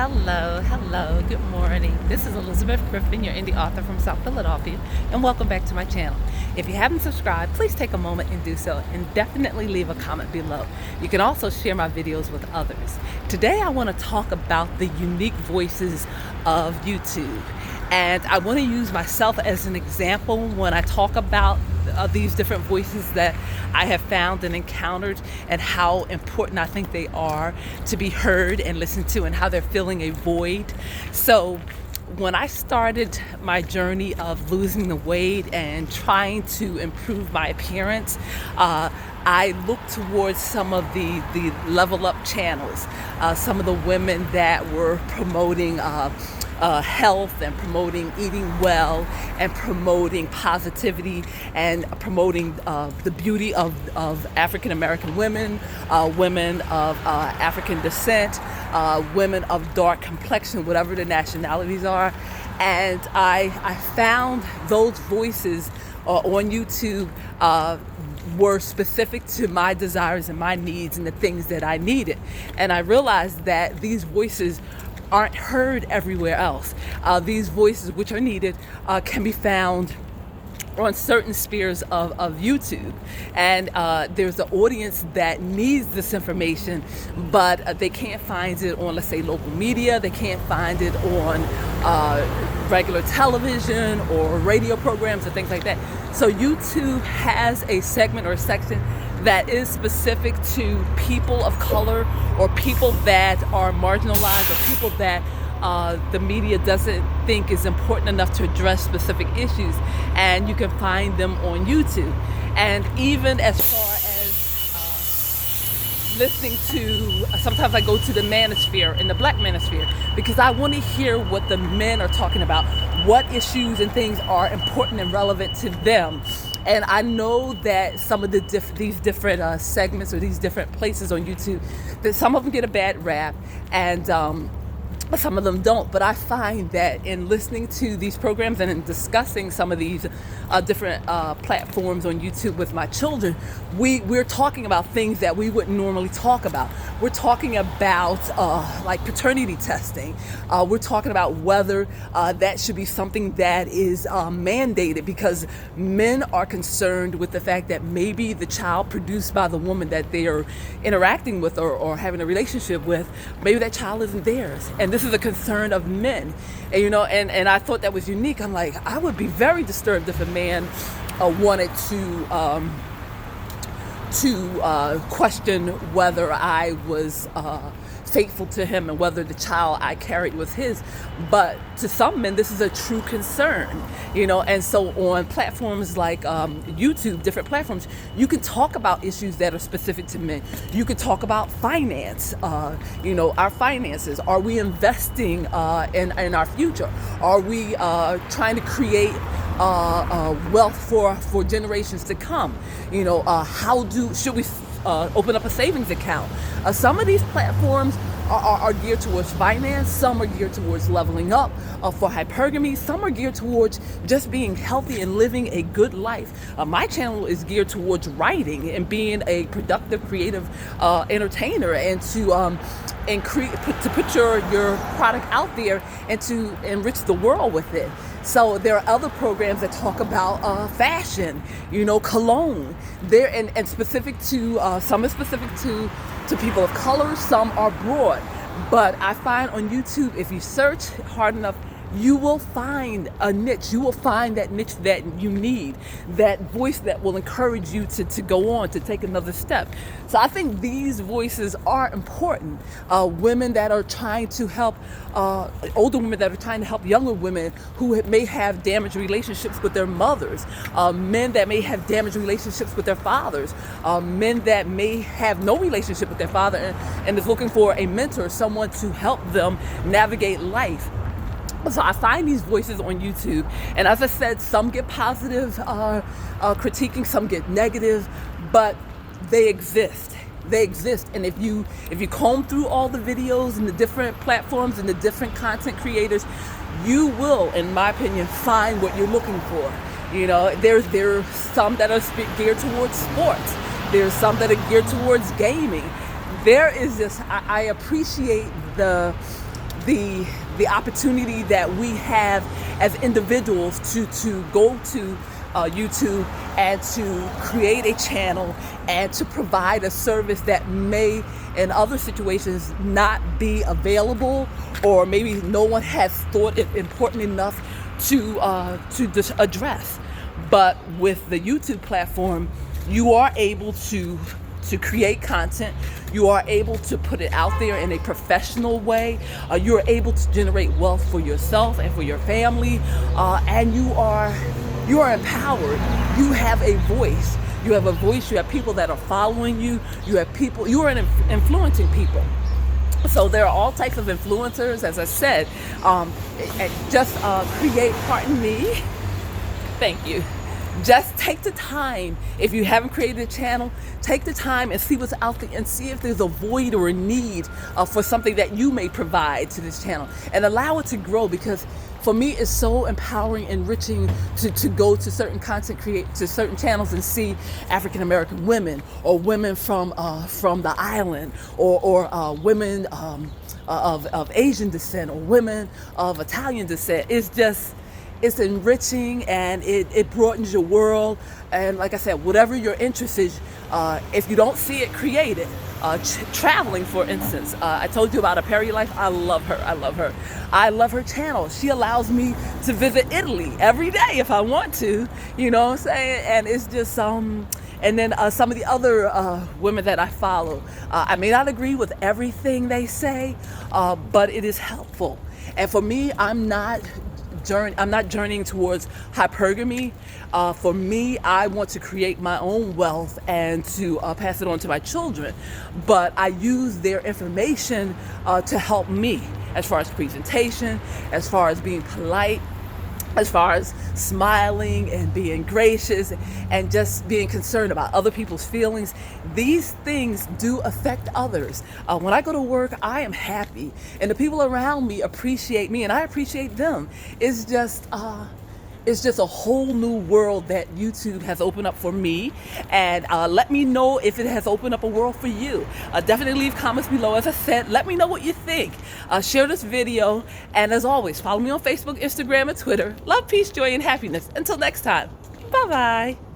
Hello, good morning. This is Elizabeth Griffin, your indie author from South Philadelphia, and welcome back to my channel. If you haven't subscribed, please take a moment and do so, and definitely leave a comment below. You can also share my videos with others. Today I want to talk about the unique voices of YouTube, and I want to use myself as an example when I talk about these different voices that I have found and encountered, and how important I think they are to be heard and listened to, and how they're filling a void. So when I started my journey of losing the weight and trying to improve my appearance, I looked towards some of the level up channels, some of the women that were promoting health and promoting eating well and promoting positivity and promoting the beauty of African American women, women of African descent, women of dark complexion, whatever the nationalities are. And I found those voices on YouTube were specific to my desires and my needs and the things that I needed. And I realized that these voices aren't heard everywhere else. These voices, which are needed, can be found on certain spheres of YouTube. And there's an audience that needs this information, but they can't find it on, let's say, local media. They can't find it on regular television or radio programs or things like that. So YouTube has a segment or a section that is specific to people of color, or people that are marginalized, or people that the media doesn't think is important enough to address specific issues, and you can find them on YouTube. And even as far as listening to, sometimes I go to the manosphere and the black manosphere, because I want to hear what the men are talking about, what issues and things are important and relevant to them. And I know that some of these different segments or these different places on YouTube, that some of them get a bad rap, and some of them don't. But I find that in listening to these programs and in discussing some of these different platforms on YouTube with my children, we're talking about things that we wouldn't normally talk about. We're talking about like paternity testing. We're talking about whether that should be something that is mandated, because men are concerned with the fact that maybe the child produced by the woman that they are interacting with or having a relationship with, maybe that child isn't theirs. And this is a concern of men. And, and I thought that was unique. I'm like, I would be very disturbed if a man wanted to question whether I was faithful to him and whether the child I carried was his. But to some men, this is a true concern, and so on platforms like YouTube, different platforms, you can talk about issues that are specific to men. You can talk about finance, our finances. Are we investing in our future? Are we trying to create wealth for generations to come? Should we open up a savings account? Some of these platforms are geared towards finance. Some are geared towards leveling up for hypergamy. Some are geared towards just being healthy and living a good life. My channel is geared towards writing and being a productive, creative entertainer, and to put your product out there and to enrich the world with it. So there are other programs that talk about fashion, cologne. And specific to some is specific to people of color. Some are broad. But I find on YouTube, if you search hard enough, you will find a niche. You will find that niche that you need, that voice that will encourage you to go on, to take another step. So I think these voices are important. Women that are trying to help, older women that are trying to help younger women who may have damaged relationships with their mothers, men that may have damaged relationships with their fathers, men that may have no relationship with their father and is looking for a mentor, someone to help them navigate life. So I find these voices on YouTube, and as I said, some get positive critiquing, some get negative, but they exist. They exist, and if you comb through all the videos and the different platforms and the different content creators, you will, in my opinion, find what you're looking for. There's some that are geared towards sports. There's some that are geared towards gaming. There is this. I appreciate the the opportunity that we have as individuals to go to YouTube and to create a channel and to provide a service that may in other situations not be available, or maybe no one has thought it important enough to just address. But with the YouTube platform, you are able to create content. You are able to put it out there in a professional way. You're able to generate wealth for yourself and for your family, and you are empowered. You have a voice. You have a voice. You have people that are following you. You have people. You are influencing people. So there are all types of influencers, as I said. Just create. Pardon me. Thank you. Just take the time. If you haven't created a channel, take the time and see what's out there and see if there's a void or a need for something that you may provide to this channel, and allow it to grow. Because for me, it's so empowering, enriching to go to certain content, to certain channels and see African American women, or women from the island, or women of Asian descent, or women of Italian descent. It's enriching, and it broadens your world. And like I said, whatever your interest is, if you don't see it, create it. Traveling, for instance, I told you about A Perry Life. I love her. I love her channel. She allows me to visit Italy every day if I want to, you know what I'm saying? And it's just and then some of the other women that I follow, I may not agree with everything they say, but it is helpful. And for me, I'm not journeying towards hypergamy. For me, I want to create my own wealth and to pass it on to my children. But I use their information to help me, as far as presentation, as far as being polite, as far as smiling and being gracious and just being concerned about other people's feelings. These things do affect others. When I go to work, I am happy, and the people around me appreciate me, and I appreciate them. It's just a whole new world that YouTube has opened up for me. And let me know if it has opened up a world for you. Definitely leave comments below. As I said, let me know what you think. Share this video. And as always, follow me on Facebook, Instagram, and Twitter. Love, peace, joy, and happiness. Until next time. Bye-bye.